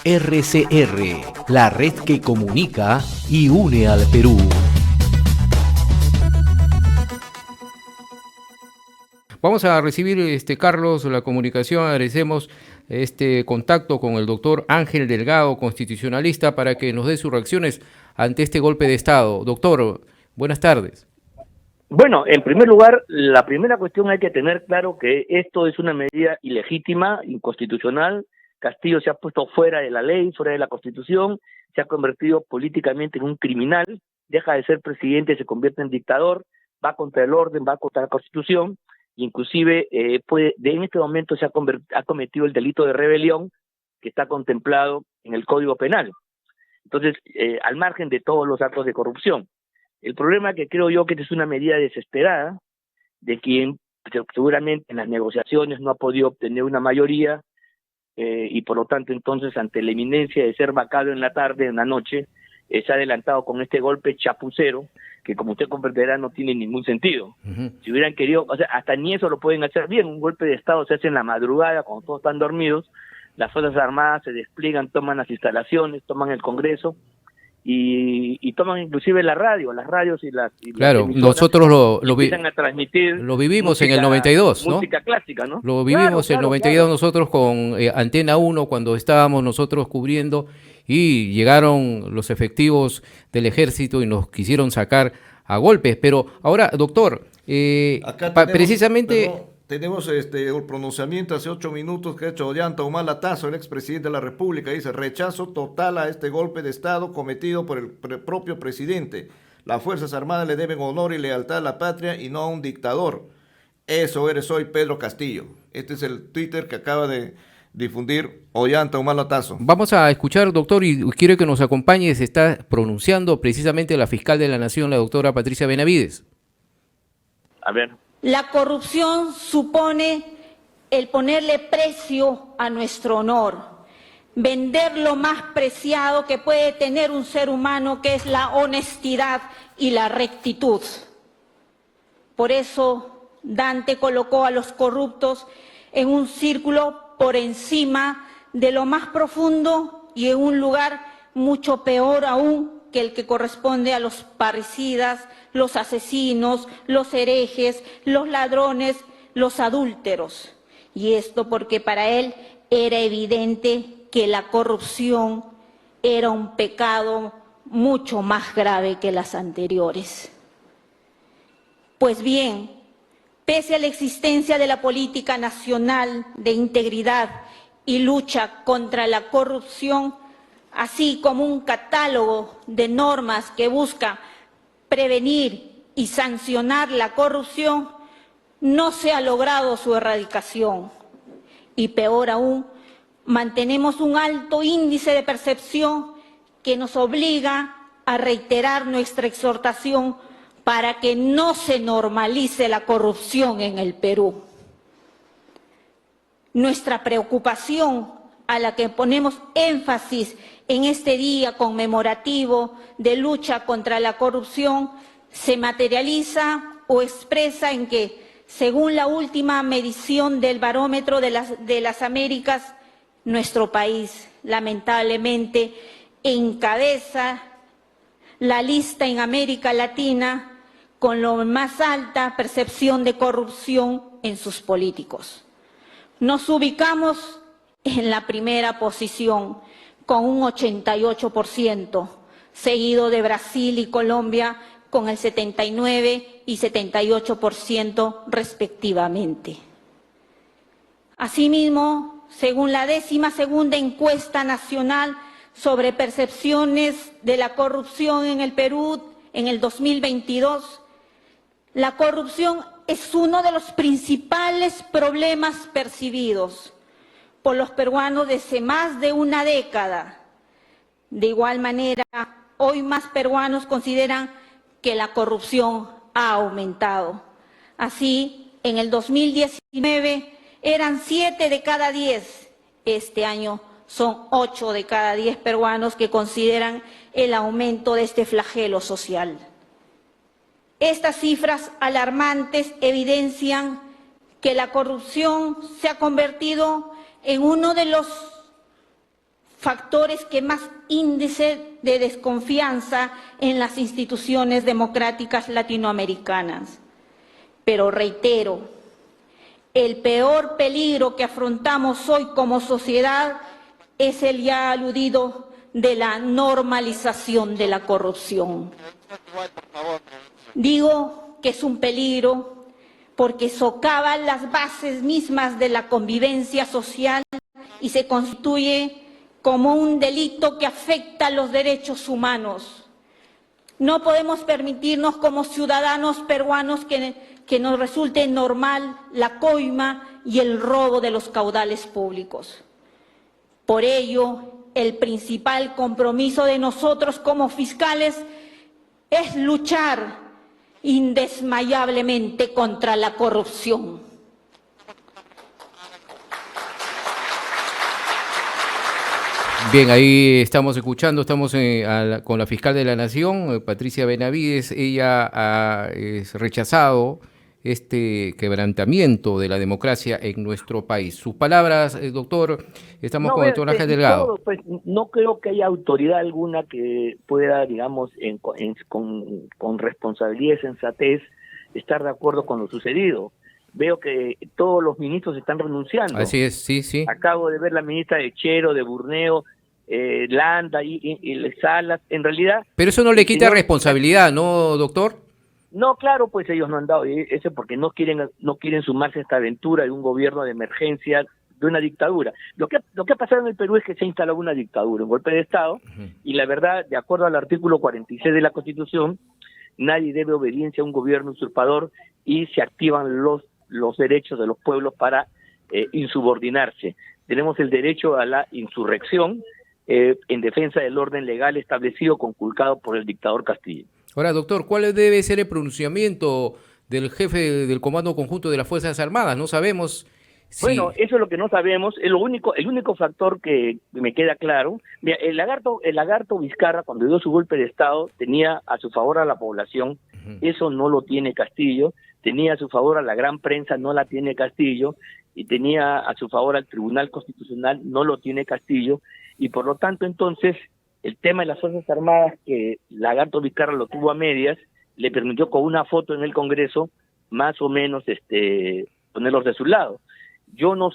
RCR, la red que comunica y une al Perú. Vamos a recibir, Carlos, la comunicación. Agradecemos este contacto con el doctor Ángel Delgado, constitucionalista, para que nos dé sus reacciones ante este golpe de Estado. Doctor, buenas tardes. Bueno, en primer lugar, la primera cuestión hay que tener claro que esto es una medida ilegítima, inconstitucional. Castillo se ha puesto fuera de la ley, fuera de la Constitución, se ha convertido políticamente en un criminal, deja de ser presidente, se convierte en dictador, va contra el orden, va contra la Constitución, inclusive en este momento ha cometido el delito de rebelión que está contemplado en el Código Penal. Entonces, al margen de todos los actos de corrupción. El problema que creo yo que esta es una medida desesperada de quien seguramente en las negociaciones no ha podido obtener una mayoría, y por lo tanto entonces ante la inminencia de ser vacado en la tarde, en la noche, se ha adelantado con este golpe chapucero que, como usted comprenderá, no tiene ningún sentido. Si hubieran querido, o sea, hasta ni eso lo pueden hacer bien. Un golpe de Estado se hace en la madrugada cuando todos están dormidos, las Fuerzas Armadas se despliegan, toman las instalaciones, toman el Congreso y toman inclusive las radios y las claro, nosotros empiezan a transmitir lo vivimos música, en el 92, ¿no? Música clásica, ¿no? Lo vivimos en el 92 nosotros con Antena 1 cuando estábamos nosotros cubriendo y llegaron los efectivos del ejército y nos quisieron sacar a golpes. Pero ahora, doctor, precisamente... Tenemos el pronunciamiento hace 8 minutos que ha hecho Ollanta Humala Tasso, el expresidente de la República. Dice: rechazo total a este golpe de Estado cometido por el propio presidente. Las Fuerzas Armadas le deben honor y lealtad a la patria y no a un dictador. Eso eres hoy, Pedro Castillo. Este es el Twitter que acaba de difundir Ollanta Humala Tasso. Vamos a escuchar, doctor, y quiero que nos acompañe. Se está pronunciando precisamente la fiscal de la Nación, la doctora Patricia Benavides. A ver. La corrupción supone el ponerle precio a nuestro honor, vender lo más preciado que puede tener un ser humano, que es la honestidad y la rectitud. Por eso Dante colocó a los corruptos en un círculo por encima de lo más profundo y en un lugar mucho peor aún que el que corresponde a los parricidas, los asesinos, los herejes, los ladrones, los adúlteros. Y esto porque para él era evidente que la corrupción era un pecado mucho más grave que las anteriores. Pues bien, pese a la existencia de la política nacional de integridad y lucha contra la corrupción, así como un catálogo de normas que busca prevenir y sancionar la corrupción, no se ha logrado su erradicación. Y peor aún, mantenemos un alto índice de percepción que nos obliga a reiterar nuestra exhortación para que no se normalice la corrupción en el Perú. Nuestra preocupación, a la que ponemos énfasis en este día conmemorativo de lucha contra la corrupción, se materializa o expresa en que, según la última medición del Barómetro de las Américas, nuestro país lamentablemente encabeza la lista en América Latina con la más alta percepción de corrupción en sus políticos. Nos ubicamos en la primera posición con un 88%, seguido de Brasil y Colombia con el 79 y 78% respectivamente. Asimismo, según la 12ª encuesta nacional sobre percepciones de la corrupción en el Perú en el 2022, la corrupción es uno de los principales problemas percibidos por los peruanos desde más de una década. De igual manera, hoy más peruanos consideran que la corrupción ha aumentado. Así, en el 2019 eran 7 de cada 10. Este año son 8 de cada 10 peruanos que consideran el aumento de este flagelo social. Estas cifras alarmantes evidencian que la corrupción se ha convertido en uno de los factores que más índice de desconfianza en las instituciones democráticas latinoamericanas. Pero reitero, el peor peligro que afrontamos hoy como sociedad es el ya aludido de la normalización de la corrupción. Digo que es un peligro porque socava las bases mismas de la convivencia social y se constituye como un delito que afecta los derechos humanos. No podemos permitirnos como ciudadanos peruanos que nos resulte normal la coima y el robo de los caudales públicos. Por ello, el principal compromiso de nosotros como fiscales es luchar indesmayablemente contra la corrupción. Bien, ahí estamos escuchando, estamos con la fiscal de la Nación, Patricia Benavides. Ella ha rechazado este quebrantamiento de la democracia en nuestro país. Sus palabras, doctor, estamos con el doctor Ángel Delgado. Pues, no creo que haya autoridad alguna que pueda, digamos, con responsabilidad y sensatez, estar de acuerdo con lo sucedido. Veo que todos los ministros están renunciando. Así es, sí, sí. Acabo de ver la ministra de Chero, de Burneo, Landa y Salas. En realidad... Pero eso no le quita responsabilidad, ¿no, doctor? No, claro, pues ellos no han dado eso porque no quieren sumarse a esta aventura de un gobierno de emergencia, de una dictadura. Lo que ha pasado en el Perú es que se ha instalado una dictadura, un golpe de Estado, y la verdad, de acuerdo al artículo 46 de la Constitución, nadie debe obediencia a un gobierno usurpador y se activan los derechos de los pueblos para insubordinarse. Tenemos el derecho a la insurrección en defensa del orden legal establecido, conculcado por el dictador Castillo. Ahora, doctor, ¿cuál debe ser el pronunciamiento del jefe del Comando Conjunto de las Fuerzas Armadas? No sabemos si... Bueno, eso es lo que no sabemos. Es el único factor que me queda claro. Mira, el lagarto Vizcarra, cuando dio su golpe de Estado, tenía a su favor a la población. Eso no lo tiene Castillo. Tenía a su favor a la gran prensa, no la tiene Castillo. Y tenía a su favor al Tribunal Constitucional, no lo tiene Castillo. Y por lo tanto, entonces, el tema de las Fuerzas Armadas, que Lagarto Vizcarra lo tuvo a medias, le permitió con una foto en el Congreso, más o menos, ponerlos de su lado. Yo no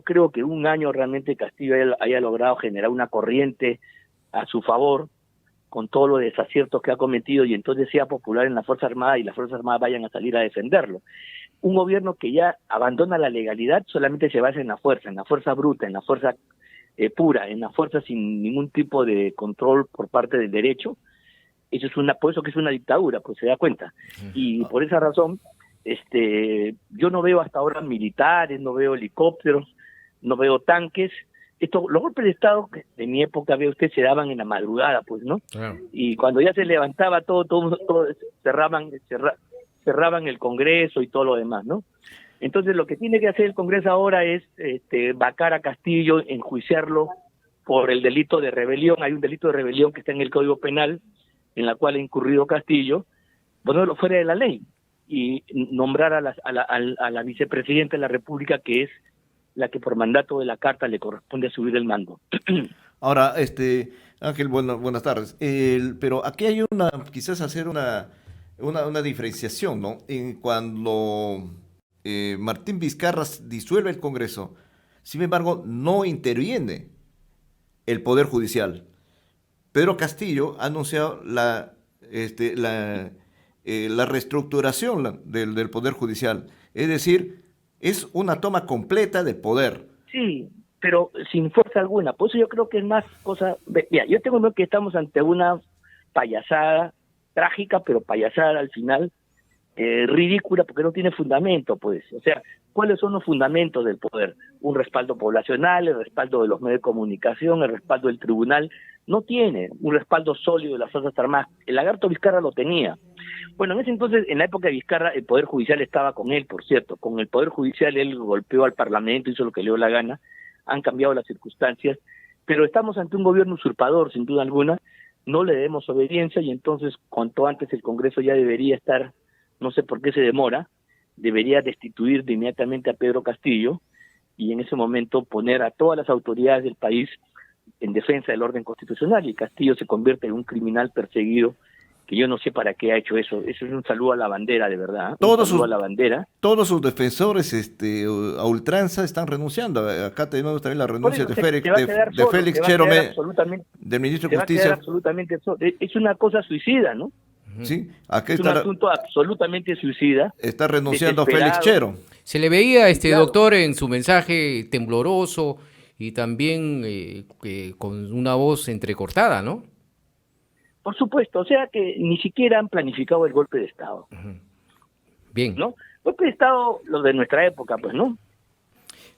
creo que un año realmente Castillo haya logrado generar una corriente a su favor, con todos los desaciertos que ha cometido, y entonces sea popular en la Fuerza Armada y las Fuerzas Armadas vayan a salir a defenderlo. Un gobierno que ya abandona la legalidad solamente se basa en la fuerza bruta, en la fuerza pura, en la fuerza sin ningún tipo de control por parte del derecho. Eso es por eso que es una dictadura, pues se da cuenta. Y por esa razón, yo no veo hasta ahora militares, no veo helicópteros, no veo tanques. Los golpes de Estado que de mi época, ve usted, se daban en la madrugada, pues, ¿no? Claro. Y cuando ya se levantaba todo cerraban el Congreso y todo lo demás, ¿no? Entonces lo que tiene que hacer el Congreso ahora es vacar a Castillo, enjuiciarlo por el delito de rebelión. Hay un delito de rebelión que está en el Código Penal, en la cual ha incurrido Castillo, ponerlo fuera de la ley y nombrar a la vicepresidenta de la República, que es la que por mandato de la Carta le corresponde subir el mando. Ahora, Ángel, buenas tardes. Pero aquí hay quizás hacer una diferenciación, ¿no? Cuando Martín Vizcarra disuelve el Congreso, sin embargo, no interviene el Poder Judicial. Pedro Castillo ha anunciado la reestructuración del Poder Judicial. Es decir, es una toma completa de poder. Sí, pero sin fuerza alguna. Por eso yo creo que es más cosa... Mira, yo tengo miedo que estamos ante una payasada trágica, pero payasada al final, ridícula, porque no tiene fundamento, pues. O sea, ¿cuáles son los fundamentos del poder? Un respaldo poblacional, el respaldo de los medios de comunicación, el respaldo del tribunal. No tiene un respaldo sólido de las Fuerzas Armadas. El Lagarto Vizcarra lo tenía. Bueno, en ese entonces, en la época de Vizcarra, el Poder Judicial estaba con él, por cierto. Con el Poder Judicial él golpeó al Parlamento, hizo lo que le dio la gana. Han cambiado las circunstancias, pero estamos ante un gobierno usurpador, sin duda alguna. No le debemos obediencia y entonces, cuanto antes el Congreso ya debería estar, no sé por qué se demora, debería destituir de inmediatamente a Pedro Castillo y en ese momento poner a todas las autoridades del país en defensa del orden constitucional y Castillo se convierte en un criminal perseguido que yo no sé para qué ha hecho eso. Eso es un saludo a la bandera, de verdad. Un saludo a la bandera. Todos sus defensores a ultranza están renunciando. Acá tenemos también la renuncia de Félix Cherome, del ministro de Justicia. Absolutamente solo. Es una cosa suicida, ¿no? Sí, aquí es está un asunto absolutamente suicida. Está renunciando Félix Chero. Se le veía, doctor, en su mensaje tembloroso y también con una voz entrecortada, ¿no? Por supuesto, o sea que ni siquiera han planificado el golpe de Estado. Bien. ¿No? Golpe de Estado, los de nuestra época, pues, ¿no?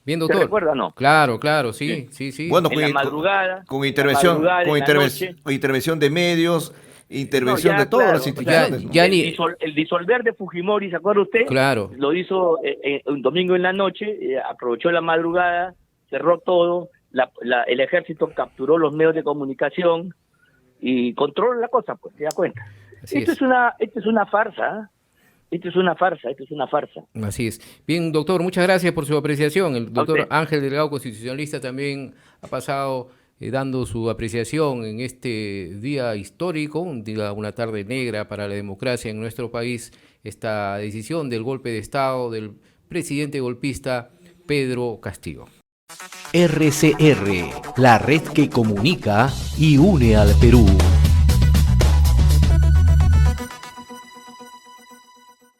Bien, doctor. ¿Se recuerda o no? Claro, sí. Bueno, en la madrugada. Con intervención de medios, intervención de todas las instituciones. El disolver de Fujimori, ¿se acuerda usted? Claro. Lo hizo un domingo en la noche, aprovechó la madrugada, cerró todo, el ejército capturó los medios de comunicación y controla la cosa, pues, ¿te das cuenta? Esto es una farsa, Esto es una farsa. Así es. Bien, doctor, muchas gracias por su apreciación. El doctor Ángel Delgado, constitucionalista, también ha pasado dando su apreciación en este día histórico, una tarde negra para la democracia en nuestro país, esta decisión del golpe de Estado del presidente golpista Pedro Castillo. RCR, la red que comunica y une al Perú.